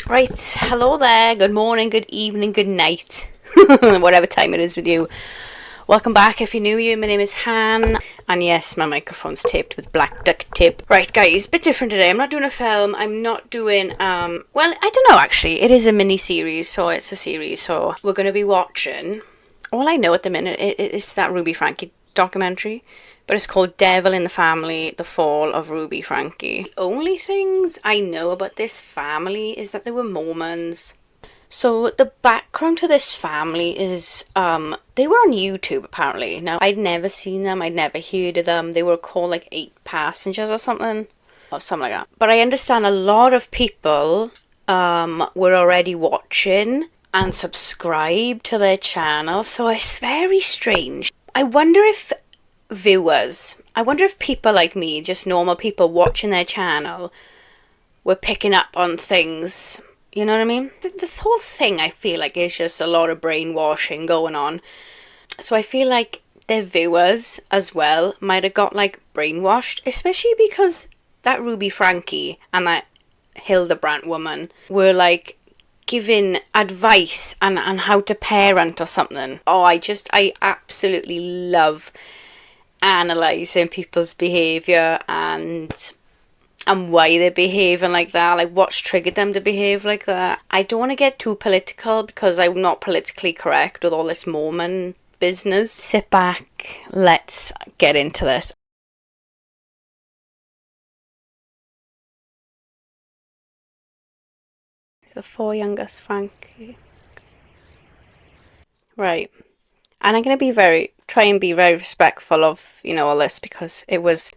Right, hello there, good morning, good evening, good night, whatever time it is with you. Welcome back. If you're new here, my name is Han, and yes, my microphone's taped with black duct tape. Right guys, a bit different today. I'm not doing a film, I'm not doing, well, I don't know actually, it is a mini-series, so it's a series, so we're going to be watching, all I know at the minute is that Ruby Franke documentary. But it's called Devil in the Family, The Fall of Ruby Franke. The only things I know about this family is that they were Mormons. So the background to this family is, they were on YouTube apparently. Now, I'd never seen them, I'd never heard of them. They were called like 8 Passengers or something. Or something like that. But I understand a lot of people were already watching and subscribed to their channel. So it's very strange. I wonder if people like me, just normal people watching their channel, were picking up on things, you know what I mean? This whole thing, I feel like, is just a lot of brainwashing going on. So I feel like their viewers as well might have got like brainwashed, especially because that Ruby Franke and that Hildebrandt woman were like giving advice on how to parent or something. Oh, I absolutely love analysing people's behaviour and why they're behaving like that, like what's triggered them to behave like that. I don't want to get too political because I'm not politically correct with all this Mormon business. Sit back, let's get into this. The 4 youngest Franke. Right. And I'm going to try and be very respectful of, all this because it was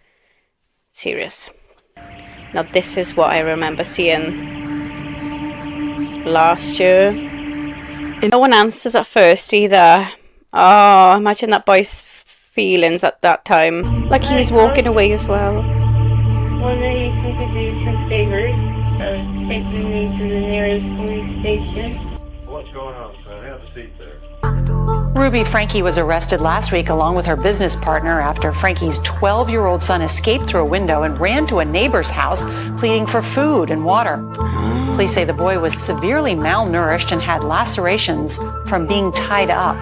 serious. Now this is what I remember seeing last year. No one answers at first either. Oh, imagine that boy's feelings at that time. Like he was walking away as well. Well, they took a favor of taking me to the nearest police station. What's going on, son? Have a seat there. Ruby Franke was arrested last week along with her business partner after Franke's 12-year-old son escaped through a window and ran to a neighbor's house pleading for food and water. Police say the boy was severely malnourished and had lacerations from being tied up.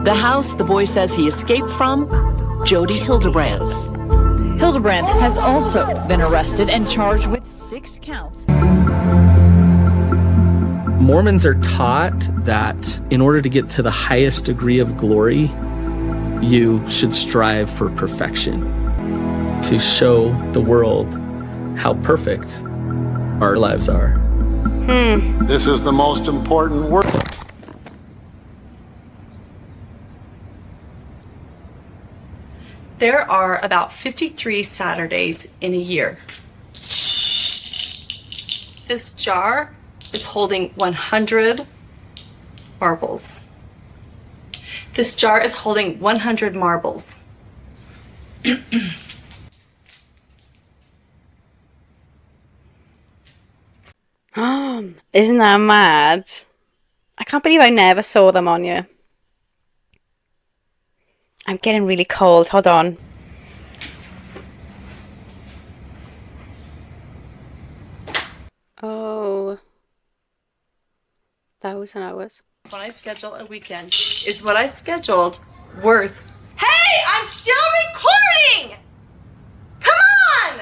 The house the boy says he escaped from, Jodi Hildebrandt's. Hildebrandt has also been arrested and charged with 6 counts. Mormons are taught that in order to get to the highest degree of glory, you should strive for perfection, to show the world how perfect our lives are. This is the most important work. There are about 53 Saturdays in a year. This jar is holding 100 marbles. This jar is holding 100 marbles. Isn't that mad? I can't believe I never saw them on you. I'm getting really cold, hold on. Oh. 1,000 hours. When I schedule a weekend, is what I scheduled worth? Hey, I'm still recording! Come on!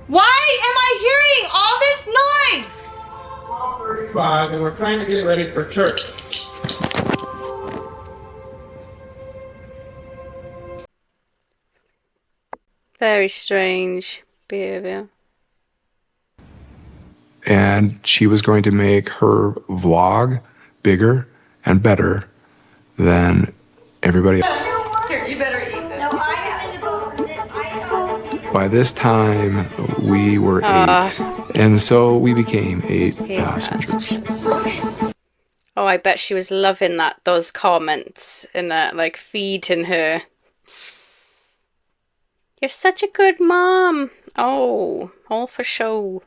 Why am I hearing all this noise? 12:35, and we're trying to get ready for church. Very strange behaviour. And she was going to make her vlog bigger and better than everybody else. Here, you better eat this. By this time, we were 8, and so we became 8 passengers. Oh, I bet she was loving those comments and like feeding her. You're such a good mom. Oh, all for show.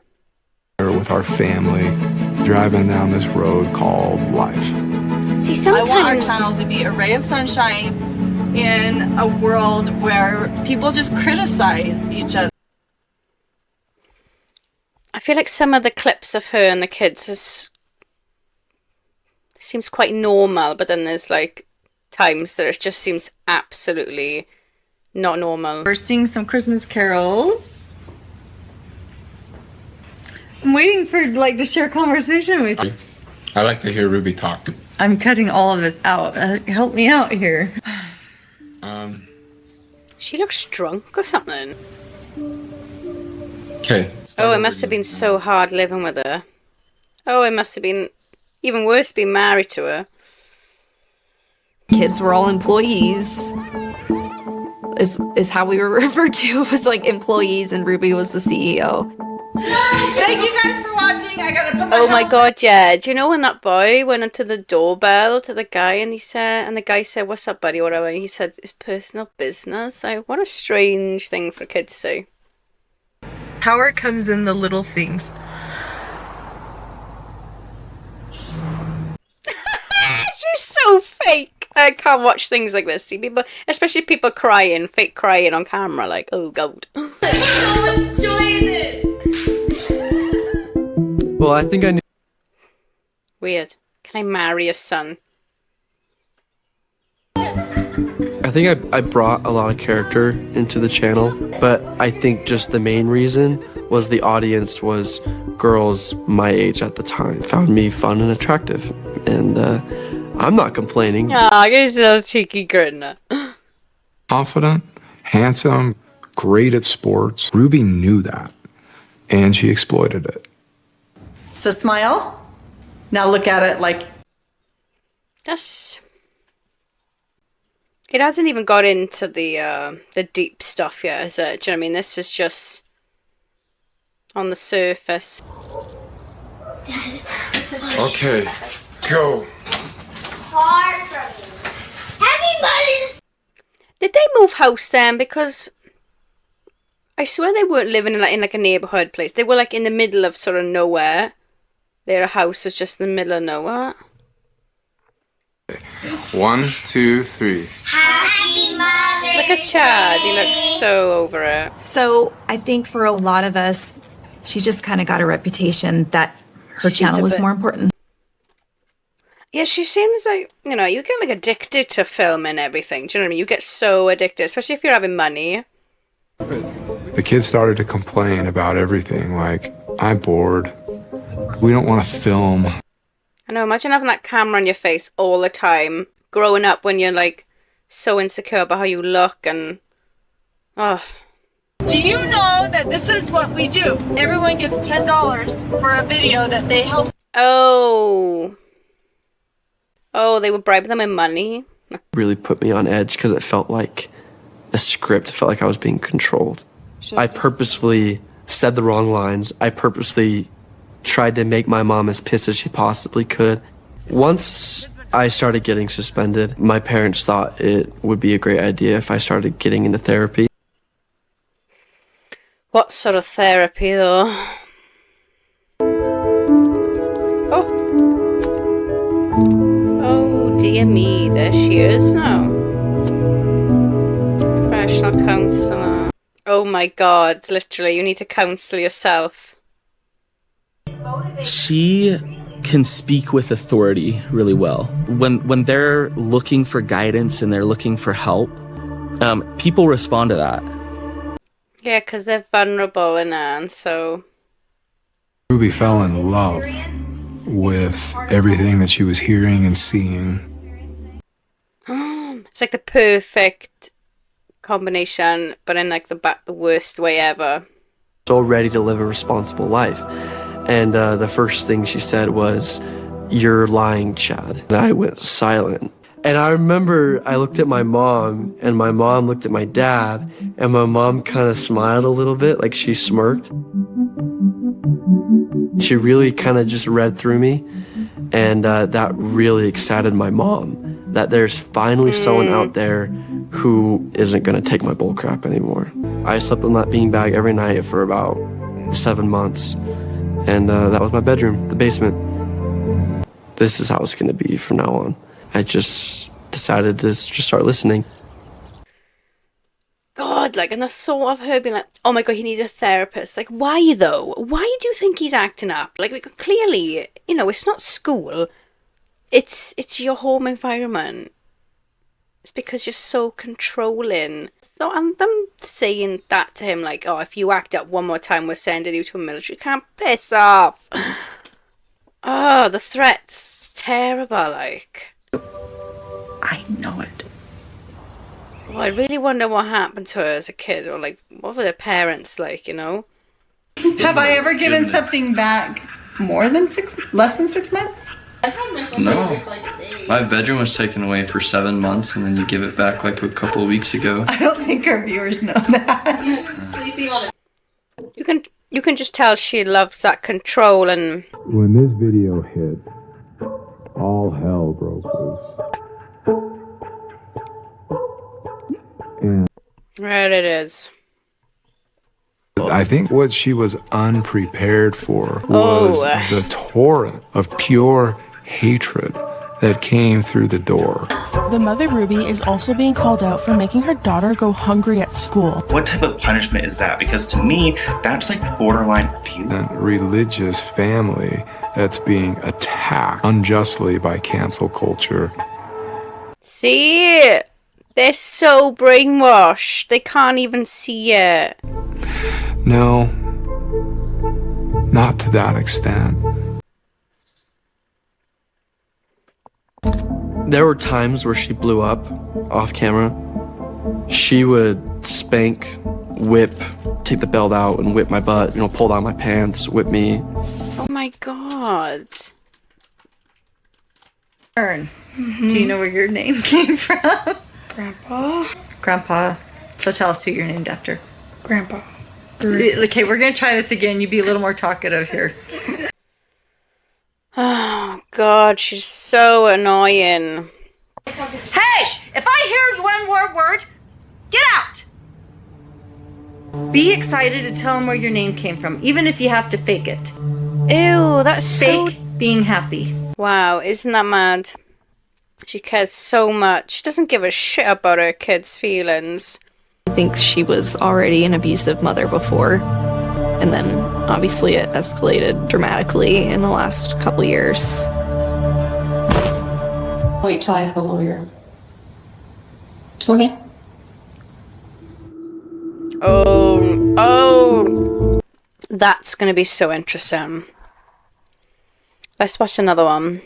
With our family, driving down this road called life. See, sometimes I want our channel to be a ray of sunshine in a world where people just criticize each other. I feel like some of the clips of her and the kids seems quite normal, but then there's like times that it just seems absolutely not normal. We're singing some Christmas carols. I'm waiting for to share conversation with you. I like to hear Ruby talk. I'm cutting all of this out. Help me out here. She looks drunk or something. Okay. Oh, it must have been so hard living with her. Oh, it must have been even worse being married to her. Kids were all employees. Is how we were referred to as like employees, and Ruby was the CEO. Thank you guys for watching. I gotta put Oh my god, yeah. Do you know when that boy went into the doorbell to the guy and the guy said, "What's up, buddy?" Whatever. And he said, "It's personal business." Like, what a strange thing for kids to say. Power comes in the little things. She's so fake. I can't watch things like this. See people, especially people crying, fake crying on camera. Like, oh god. There's so much joy in this. Well, I think I knew. Weird. Can I marry a son? I think I brought a lot of character into the channel, but I think just the main reason was the audience was girls my age at the time. Found me fun and attractive, and I'm not complaining. Ah, you're so cheeky grin. Confident, handsome, great at sports. Ruby knew that, and she exploited it. So smile. Now look at it like. It hasn't even got into the deep stuff yet, is it? Do you know what I mean? This is just on the surface. Okay, go. Did they move house then? Because I swear they weren't living in like a neighborhood place. They were like in the middle of sort of nowhere. Their house was just in the middle of nowhere. 1, 2, 3. Happy Mother's Look at Chad. He looks so over it. So I think for a lot of us, she just kind of got a reputation that her channel was more important. Yeah, she seems like, you get like addicted to film and everything. Do you know what I mean? You get so addicted, especially if you're having money. The kids started to complain about everything, like, I'm bored. We don't want to film. I know, imagine having that camera on your face all the time. Growing up when you're like so insecure about how you look and... Oh. Do you know that this is what we do? Everyone gets $10 for a video that they help. Oh, they would bribe them with money? Really put me on edge because it felt like a script. It felt like I was being controlled. I purposefully said the wrong lines. I purposely tried to make my mom as pissed as she possibly could. Once I started getting suspended, my parents thought it would be a great idea if I started getting into therapy. What sort of therapy, though? Oh, dear me, there she is now. Professional counsellor. Oh my god, literally, you need to counsel yourself. She can speak with authority really well. When they're looking for guidance and they're looking for help, people respond to that. Yeah, because they're vulnerable and so... Ruby fell in love with everything that she was hearing and seeing. It's like the perfect combination, but in like the worst way ever. So ready to live a responsible life. And the first thing she said was, "You're lying, Chad." And I went silent. And I remember I looked at my mom, and my mom looked at my dad, and my mom kind of smiled a little bit, like she smirked. She really kind of just read through me, and that really excited my mom, that there's finally someone out there who isn't going to take my bullcrap anymore. I slept on that beanbag every night for about 7 months, and that was my bedroom, the basement. This is how it's going to be from now on. I just decided to just start listening. God, like, and the thought of her being like, oh my God, he needs a therapist. Like, why though? Why do you think he's acting up? Like, clearly, you know, it's not school. It's your home environment. It's because you're so controlling. So I'm saying that to him, like, oh, if you act up one more time, we're sending you to a military camp. Piss off. Oh, the threat's terrible, like. I know it. Well, I really wonder what happened to her as a kid, or like, what were her parents like, you know? Have I ever given something back less than 6 months? No. My bedroom was taken away for 7 months, and then you give it back like a couple of weeks ago. I don't think our viewers know that. Sleeping on it. You can just tell she loves that control. And when this video hit, all hell broke loose. And there it is. I think what she was unprepared for was the torrent of pure hatred that came through the door. The mother, Ruby, is also being called out for making her daughter go hungry at school. What type of punishment is that? Because to me, that's like borderline abuse. A religious family that's being attacked unjustly by cancel culture. See? They're so brainwashed. They can't even see it. No, not to that extent. There were times where she blew up off camera. She would spank, whip, take the belt out and whip my butt, pull down my pants, whip me. Oh my God. Do you know where your name came from? Grandpa? Grandpa. So tell us who you're named after. Grandpa. Okay, we're going to try this again. You be a little more talkative here. Oh God, she's so annoying. Hey! If I hear one more word, get out! Be excited to tell them where your name came from, even if you have to fake it. Ew, that's fake so... being happy. Wow, isn't that mad? She cares so much. She doesn't give a shit about her kids' feelings. I think she was already an abusive mother before, and then obviously it escalated dramatically in the last couple years. Wait till I have a lawyer. Okay. Oh, that's gonna be so interesting. Let's watch another one.